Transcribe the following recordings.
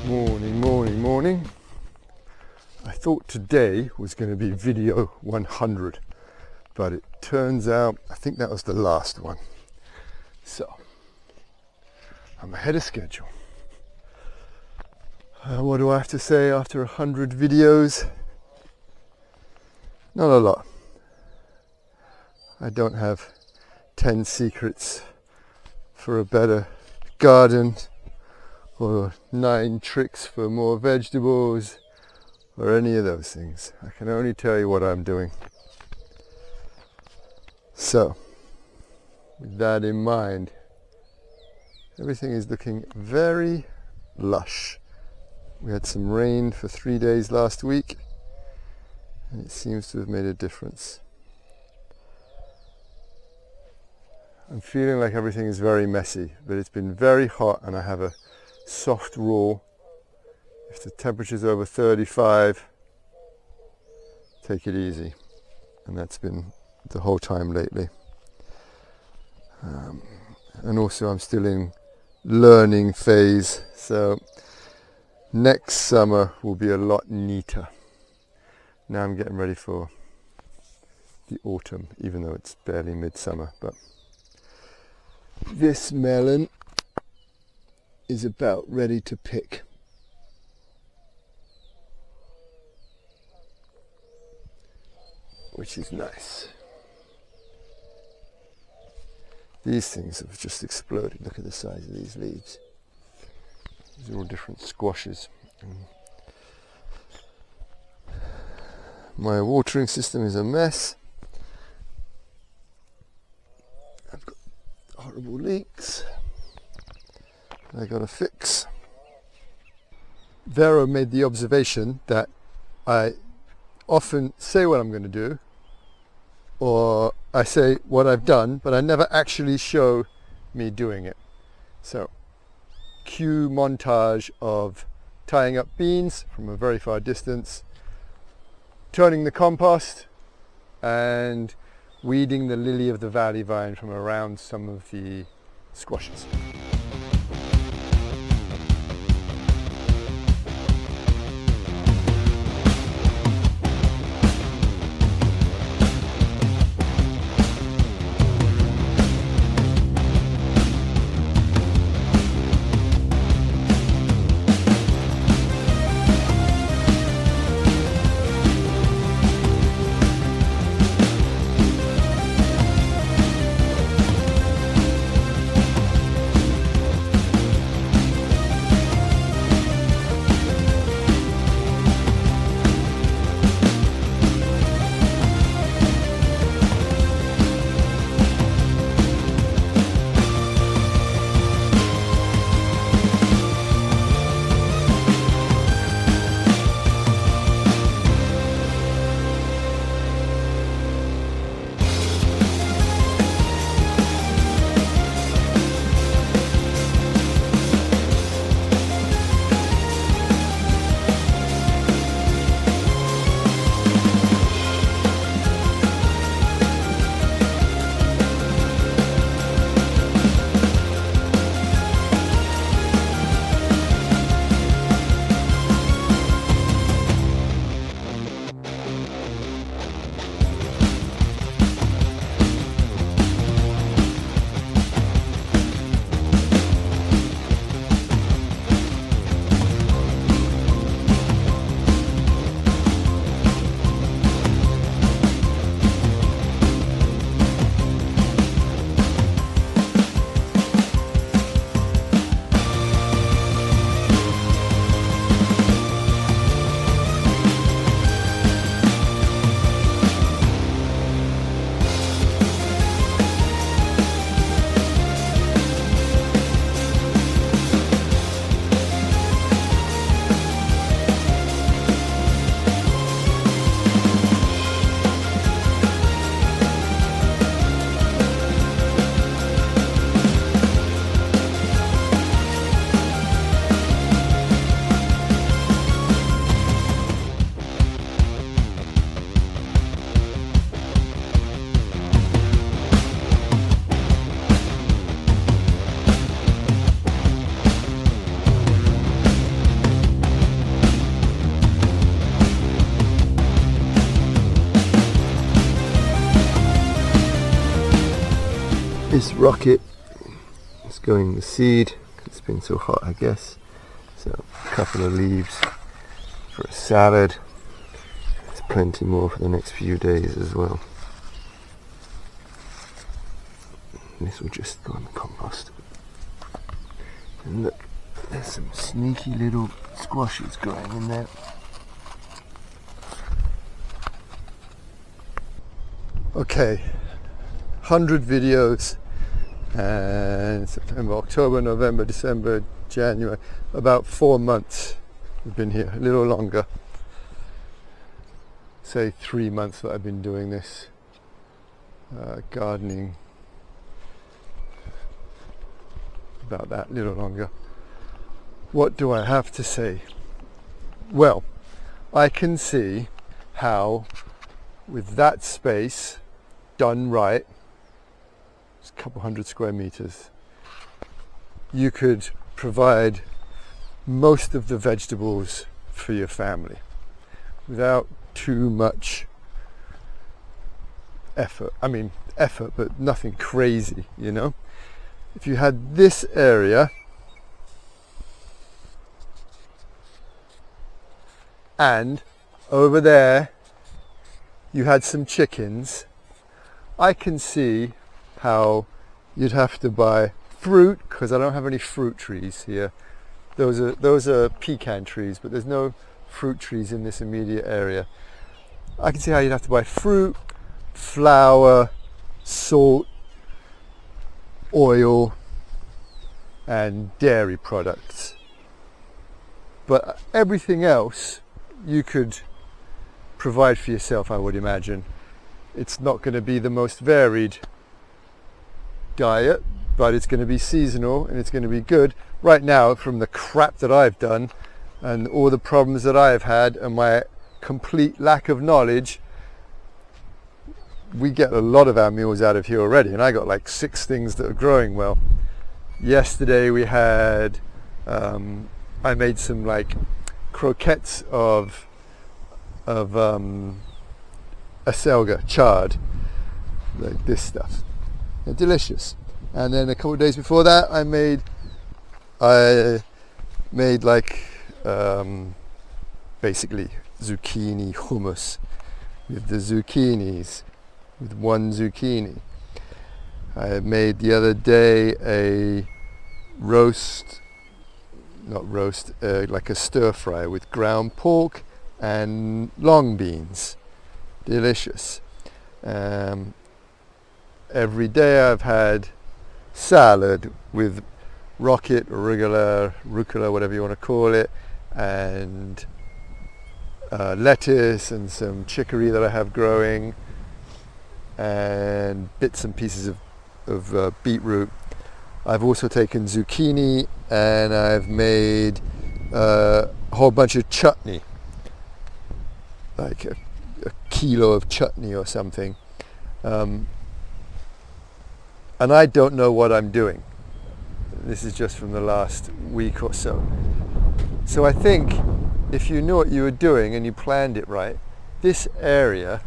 Morning, morning, morning. I thought today was going to be video 100, but it turns out I think that was the last one. So I'm ahead of schedule. What do I have to say after 100 videos? Not a lot. I don't have 10 secrets for a better garden, or 9 tricks for more vegetables, or any of those things. I can only tell you what I'm doing. So, with that in mind, everything is looking very lush. We had some rain for 3 days last week, and it seems to have made a difference. I'm feeling like everything is very messy, but it's been very hot and I have a soft rule. If the temperature's over 35, take it easy. And that's been the whole time lately. And also I'm still in learning phase, so next summer will be a lot neater. Now I'm getting ready for the autumn, even though it's barely midsummer. But this melon is about ready to pick. Which is nice. These things have just exploded. Look at the size of these leaves. These are all different squashes. My watering system is a mess. I've got horrible leaks I got to fix. Vero made the observation that I often say what I'm going to do, or I say what I've done, but I never actually show me doing it. So, cue montage of tying up beans from a very far distance, turning the compost, and weeding the lily of the valley vine from around some of the squashes. This rocket is going to seed. It's been so hot, I guess. So a couple of leaves for a salad. There's plenty more for the next few days as well. And this will just go on the compost. And look, there's some sneaky little squashes growing in there. Okay, 100 videos, and September, October, November, December, January, about 4 months we've been here, a little longer. Say 3 months that I've been doing this gardening, about that, little longer. What do I have to say? Well, I can see how with that space done right, it's a couple hundred square meters, you could provide most of the vegetables for your family without too much effort. I mean, effort, but nothing crazy, you know. If you had this area and over there you had some chickens, I can see how you'd have to buy fruit, because I don't have any fruit trees here. Those are pecan trees, but there's no fruit trees in this immediate area. I can see how you'd have to buy fruit, flour, salt, oil, and dairy products. But everything else you could provide for yourself, I would imagine. It's not going to be the most varied diet, but it's going to be seasonal and it's going to be good. Right now, from the crap that I've done and all the problems that I've had and my complete lack of knowledge, we get a lot of our meals out of here already, and I got like 6 things that are growing well. Yesterday we had I made some like croquettes of acelga, chard, like this stuff. They're delicious. And then a couple of days before that I made like basically zucchini hummus with the zucchinis, with 1 zucchini. I made the other day a like a stir fry with ground pork and long beans. Delicious. Every day I've had salad with rocket, rucola, whatever you want to call it, and lettuce and some chicory that I have growing, and bits and pieces of beetroot. I've also taken zucchini and I've made a whole bunch of chutney, like a kilo of chutney or something. And I don't know what I'm doing. This is just from the last week or so. So I think if you knew what you were doing and you planned it right, this area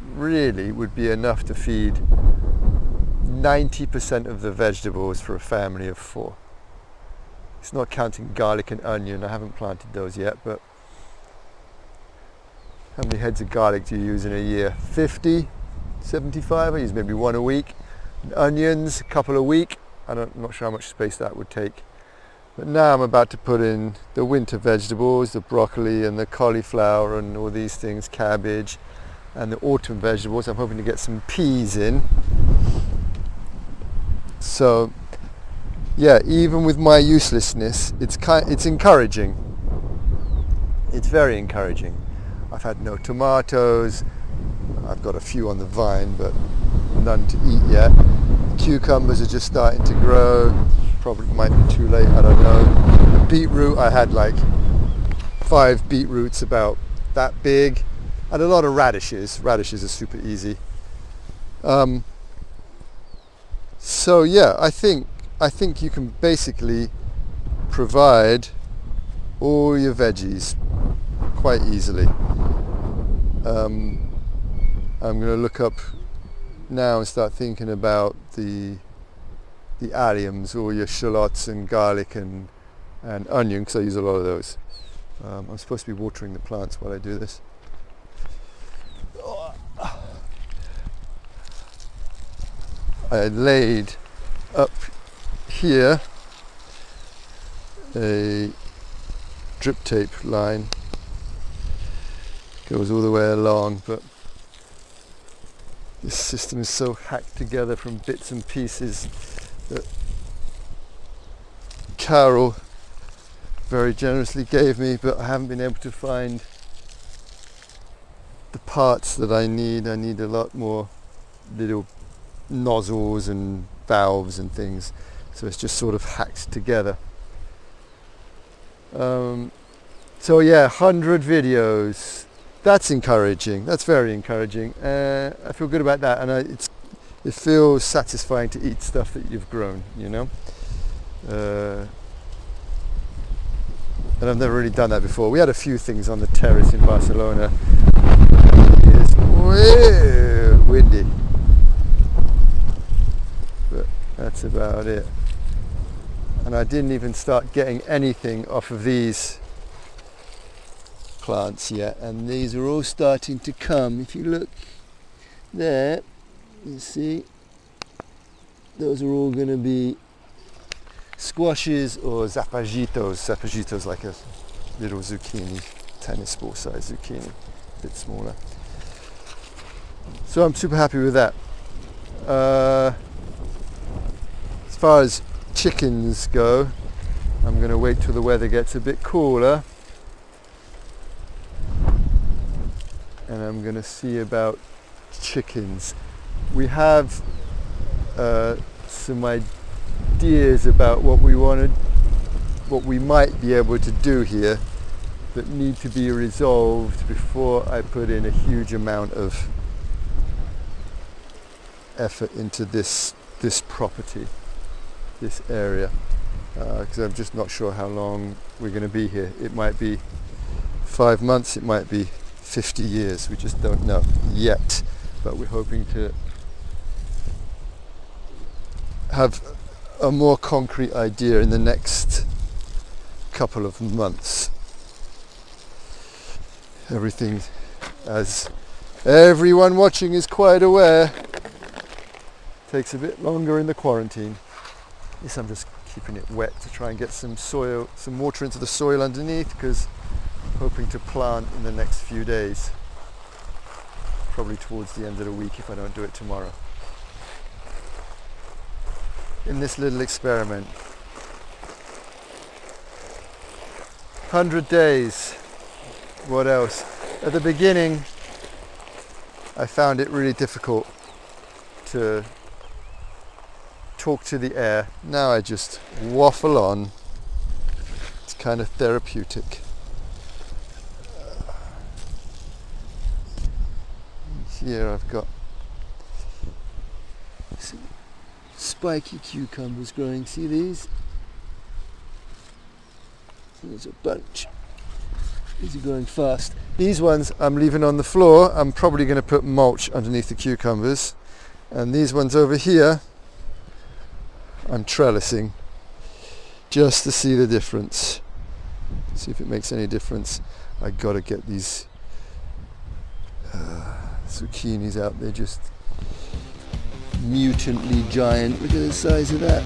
really would be enough to feed 90% of the vegetables for a family of 4. It's not counting garlic and onion. I haven't planted those yet, but how many heads of garlic do you use in a year? 50, 75? I use maybe 1 a week. And onions, a couple a week. I'm not sure how much space that would take. But now I'm about to put in the winter vegetables, the broccoli and the cauliflower and all these things, cabbage, and the autumn vegetables. I'm hoping to get some peas in. So yeah, even with my uselessness, it's encouraging. It's very encouraging. I've had no tomatoes. I've got a few on the vine, but none to eat yet. Cucumbers are just starting to grow. Probably might be too late, I don't know. The beetroot, I had like 5 beetroots about that big, and a lot of radishes. Radishes are super easy. So yeah, I think you can basically provide all your veggies quite easily. I'm going to look up now and start thinking about the alliums, or your shallots and garlic and onion, because I use a lot of those. I'm supposed to be watering the plants while I do this. I laid up here a drip tape line, goes all the way along, but this system is so hacked together from bits and pieces that Carol very generously gave me, but I haven't been able to find the parts that I need. I need a lot more little nozzles and valves and things, so it's just sort of hacked together. So yeah, 100 videos. That's encouraging. That's very encouraging. I feel good about that, and it feels satisfying to eat stuff that you've grown, you know. And I've never really done that before. We had a few things on the terrace in Barcelona. It's way windy, but that's about it. And I didn't even start getting anything off of these plants yet, and these are all starting to come. If you look there, you see those are all going to be squashes or zapallitos like a little zucchini, tennis ball size zucchini, a bit smaller. So I'm super happy with that. As far as chickens go, I'm going to wait till the weather gets a bit cooler, and I'm going to see about chickens. We have some ideas about what we might be able to do here, that need to be resolved before I put in a huge amount of effort into this property, this area, because I'm just not sure how long we're going to be here. It might be 5 months, it might be 50 years, we just don't know yet, but we're hoping to have a more concrete idea in the next couple of months. Everything, as everyone watching is quite aware, takes a bit longer in the quarantine. Yes, I'm just keeping it wet to try and get some water into the soil underneath, because I'm hoping to plant in the next few days, probably towards the end of the week if I don't do it tomorrow. In this little experiment, 100 days. What else? At the beginning, I found it really difficult to talk to the air. Now I just waffle on. It's kind of therapeutic. Here I've got some spiky cucumbers growing. See these? There's a bunch. These are growing fast. These ones I'm leaving on the floor. I'm probably going to put mulch underneath the cucumbers. And these ones over here, I'm trellising just to see the difference. See if it makes any difference. I gotta get these zucchinis out. They're just mutantly giant. Look at the size of that.